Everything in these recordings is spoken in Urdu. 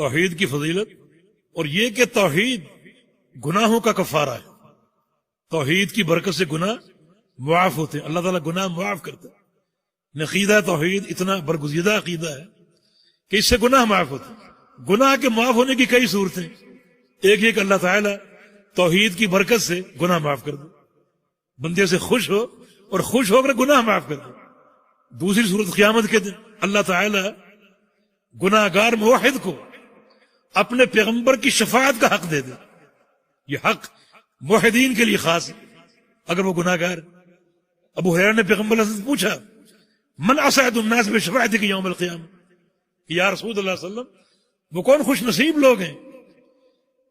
توحید کی فضیلت اور یہ کہ توحید گناہوں کا کفارہ ہے. توحید کی برکت سے گناہ معاف ہوتے ہیں، اللہ تعالیٰ گناہ معاف کرتا ہے. عقیدہ توحید اتنا برگزیدہ عقیدہ ہے کہ اس سے گناہ معاف ہوتے ہیں. گناہ کے معاف ہونے کی کئی صورتیں، ایک یہ کہ اللہ تعالیٰ توحید کی برکت سے گناہ معاف کر دے، بندے سے خوش ہو اور خوش ہو کر گناہ معاف کر دے. دوسری صورت قیامت کے دن اللہ تعالیٰ گناہ گار موحد کو اپنے پیغمبر کی شفاعت کا حق دے دے. یہ حق موحدین کے لیے خاص ہے اگر وہ گناہ گار. ابو ہریرہ نے پیغمبر سے پوچھا من اسعد الناس بشفاعتک یوم القیامہ، یا رسول اللہ صلی اللہ علیہ وسلم وہ کون خوش نصیب لوگ ہیں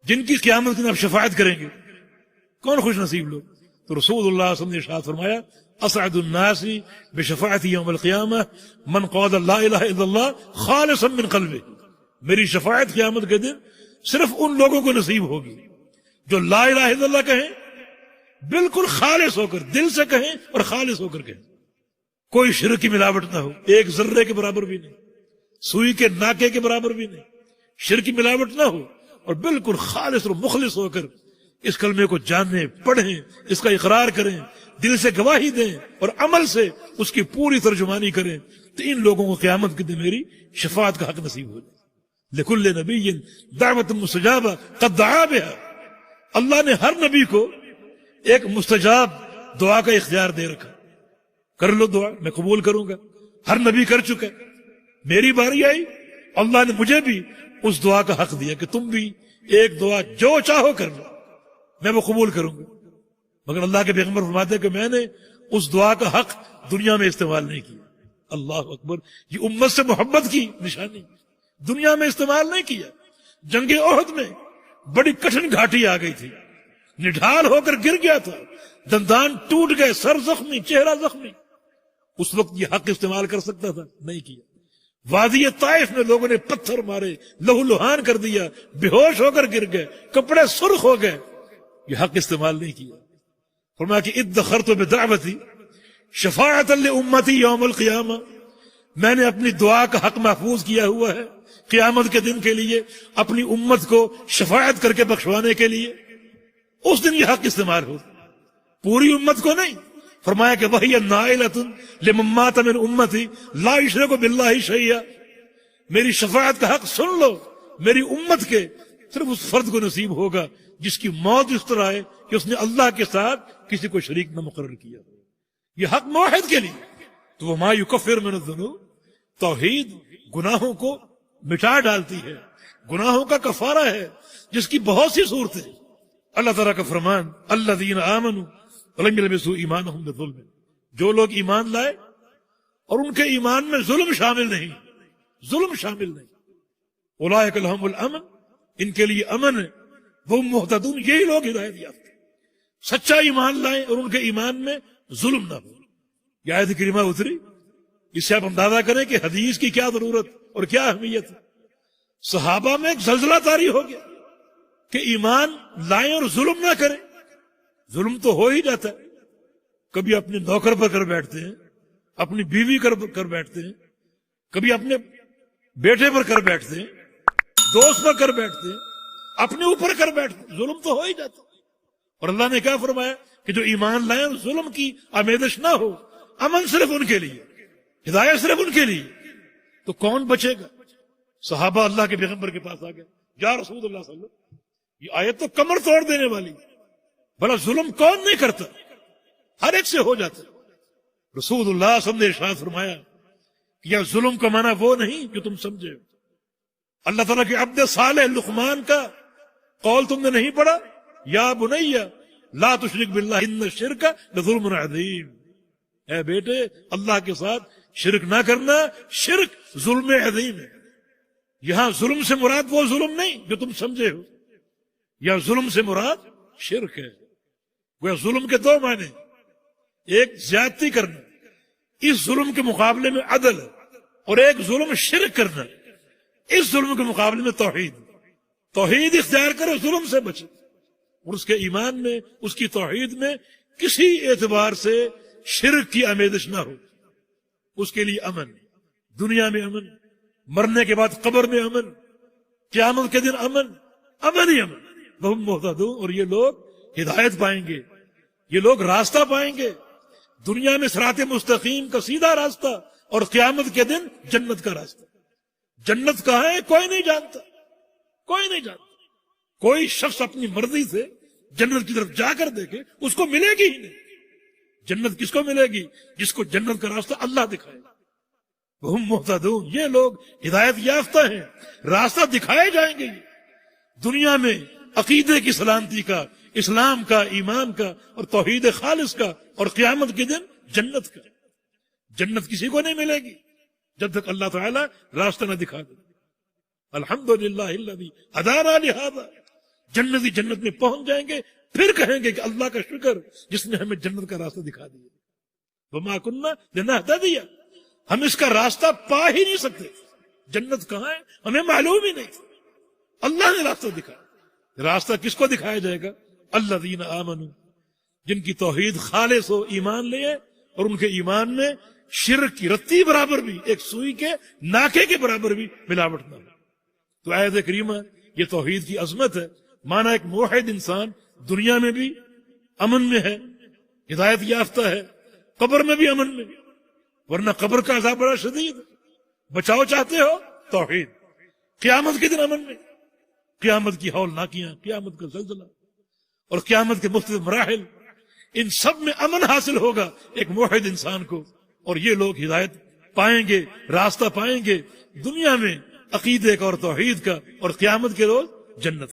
جن کی قیامت کے دن آپ شفاعت کریں گے؟ کون خوش نصیب لوگ؟ تو رسول اللہ صلی اللہ علیہ وسلم نے ارشاد فرمایا اسعد الناس بشفاعتی یوم القیامہ من قال لا الہ الا اللہ خالصا من قلبہ. میری شفاعت قیامت کے دن صرف ان لوگوں کو نصیب ہوگی جو لا الہ الا اللہ کہیں، بالکل خالص ہو کر، دل سے کہیں اور خالص ہو کر کہیں. کوئی شرک کی ملاوٹ نہ ہو، ایک ذرے کے برابر بھی نہیں، سوئی کے ناکے کے برابر بھی نہیں. شرک کی ملاوٹ نہ ہو اور بالکل خالص اور مخلص ہو کر اس کلمے کو جانیں، پڑھیں، اس کا اقرار کریں، دل سے گواہی دیں اور عمل سے اس کی پوری ترجمانی کریں، تو ان لوگوں کو قیامت کے دن میری شفاعت کا حق نصیب ہو جائے. لکل نبی دعوت مستجابہ قد دعا بہا. اللہ نے ہر نبی کو ایک مستجاب دعا کا اختیار دے رکھا. کر لو دعا، میں قبول کروں گا. ہر نبی کر چکا، میری باری آئی، اللہ نے مجھے بھی اس دعا کا حق دیا کہ تم بھی ایک دعا جو چاہو کر لو، میں وہ قبول کروں گا. مگر اللہ کے پیغمبر فرماتے کہ میں نے اس دعا کا حق دنیا میں استعمال نہیں کیا. اللہ اکبر، یہ امت سے محبت کی نشانی. دنیا میں استعمال نہیں کیا. جنگ احد میں بڑی کٹھن گھاٹی آ گئی تھی، نڈھال ہو کر گر گیا تھا، دندان ٹوٹ گئے، سر زخمی، چہرہ زخمی. اس وقت یہ حق استعمال کر سکتا تھا، نہیں کیا. وادی طائف میں لوگوں نے پتھر مارے، لہو لہان کر دیا، بے ہوش ہو کر گر گئے، کپڑے سرخ ہو گئے، یہ حق استعمال نہیں کیا. فرمایا کہ ادخرت بدعوتی شفاعت لامتی یوم القیامہ، میں نے اپنی دعا کا حق محفوظ کیا ہوا ہے قیامت کے دن کے لیے، اپنی امت کو شفاعت کر کے بخشوانے کے لیے. اس دن یہ حق استعمال ہو، پوری امت کو نہیں. فرمایا کہ وہی نائلۃ لمن مات من امتی لا یشرک باللہ شیئا، میری شفاعت کا حق سن لو، میری امت کے صرف اس فرد کو نصیب ہوگا جس کی موت اس طرح ہے کہ اس نے اللہ کے ساتھ کسی کو شریک نہ مقرر کیا. یہ حق موحد کے لیے. تو وما یکفر من الذنوب، توحید گناہوں کو مٹا ڈالتی ہے، گناہوں کا کفارہ ہے جس کی بہت سی صورتیں. اللہ تعالیٰ کا فرمان الذین آمنوا ولم یلبسوا ایمانہم بظلم، جو لوگ ایمان لائے اور ان کے ایمان میں ظلم شامل نہیں، ظلم شامل نہیں، اولئک لہم الامن، ان کے لیے امن ہے، وہ مہتدون، یہی لوگ ہدایت یافتہ، سچا ایمان لائیں اور ان کے ایمان میں ظلم نہ ہو. یہ آیت کریمہ اتری، اس سے آپ اندازہ کریں کہ حدیث کی کیا ضرورت اور کیا اہمیت ہے. صحابہ میں ایک زلزلہ طاری ہو گیا کہ ایمان لائیں اور ظلم نہ کریں. ظلم تو ہو ہی جاتا ہے، کبھی اپنے نوکر پر کر بیٹھتے ہیں، اپنی بیوی کر بیٹھتے ہیں، کبھی اپنے بیٹے پر کر بیٹھتے ہیں، دوست پر کر بیٹھتے ہیں، اپنے اوپر کر بیٹھتے ہیں، ظلم تو ہو ہی جاتا ہے. اور اللہ نے کیا فرمایا کہ جو ایمان لائیں اور ظلم کی آمیزش نہ ہو، امن صرف ان کے لیے، ہدایت صرف ان کے لیے. تو کون بچے گا؟ صحابہ اللہ کے پیغمبر کے پاس آ گئے، یا رسول اللہ صلی اللہ علیہ وسلم، یہ آیت تو کمر توڑ دینے والی، بھلا ظلم کون نہیں کرتا؟ ہر ایک سے ہو جاتا. رسول اللہ صلی اللہ علیہ وسلم نے ارشاد فرمایا کہ یہ ظلم کا معنی وہ نہیں جو تم سمجھے. اللہ تعالیٰ کے عبد صالح لقمان کا قول تم نے نہیں پڑھا، یا بنی لا تشرک باللہ ان الشرک لظلم عظیم، اے بیٹے اللہ کے ساتھ شرک نہ کرنا، شرک ظلم عظیم ہے. یہاں ظلم سے مراد وہ ظلم نہیں جو تم سمجھے ہو، یا ظلم سے مراد شرک ہے. وہ ظلم کے دو معنی، ایک زیادتی کرنا، اس ظلم کے مقابلے میں عدل، اور ایک ظلم شرک کرنا، اس ظلم کے مقابلے میں توحید. توحید اختیار کرو، ظلم سے بچے، اور اس کے ایمان میں، اس کی توحید میں کسی اعتبار سے شرک کی آمیزش نہ ہو. اس کے لیے امن، دنیا میں امن، مرنے کے بعد قبر میں امن، قیامت کے دن امن امن ہی امن. وہم مہتدون، اور یہ لوگ ہدایت پائیں گے، یہ لوگ راستہ پائیں گے. دنیا میں صراط مستقیم کا سیدھا راستہ، اور قیامت کے دن جنت کا راستہ. جنت کہاں ہے کوئی نہیں جانتا، کوئی نہیں جانتا. کوئی شخص اپنی مرضی سے جنت کی طرف جا کر دیکھے اس کو ملے گی ہی نہیں. جنت کس کو ملے گی؟ جس کو جنت کا راستہ اللہ دکھائے گا. وہم مہتدون، یہ لوگ ہدایت یافتہ ہیں، راستہ دکھائے جائیں گے. دنیا میں عقیدے کی سلامتی کا، اسلام کا، ایمان کا اور توحید خالص کا، اور قیامت کے دن جنت کا. جنت کسی کو نہیں ملے گی جب تک اللہ تعالیٰ راستہ نہ دکھا دے. الحمدللہ الذی ہدانا لہذا. جنتی جنت میں پہنچ جائیں گے، پھر کہیں گے کہ اللہ کا شکر جس نے ہمیں جنت کا راستہ دکھا دیا. وما کنا لنہتدی، ہم اس کا راستہ پا ہی نہیں سکتے. جنت کہاں ہے ہمیں معلوم ہی نہیں. اللہ نے راستہ دکھایا. راستہ کس کو دکھایا جائے گا؟ الذین آمنوا، جن کی توحید خالص ہو، ایمان لے، اور ان کے ایمان میں شرک کی رتی برابر بھی، ایک سوئی کے ناکے کے برابر بھی ملاوٹ نہ ہو. تو آیت کریمہ یہ توحید کی عظمت ہے. مانا ایک موحد انسان دنیا میں بھی امن میں ہے، ہدایت یافتہ ہے، قبر میں بھی امن میں. ورنہ قبر کا عذاب بڑا شدید. بچاؤ چاہتے ہو توحید. قیامت کے دن امن میں، قیامت کی ہولناکیاں، قیامت کا زلزلہ اور قیامت کے مختلف مراحل، ان سب میں امن حاصل ہوگا ایک موحد انسان کو. اور یہ لوگ ہدایت پائیں گے، راستہ پائیں گے دنیا میں عقیدے کا اور توحید کا، اور قیامت کے روز جنت.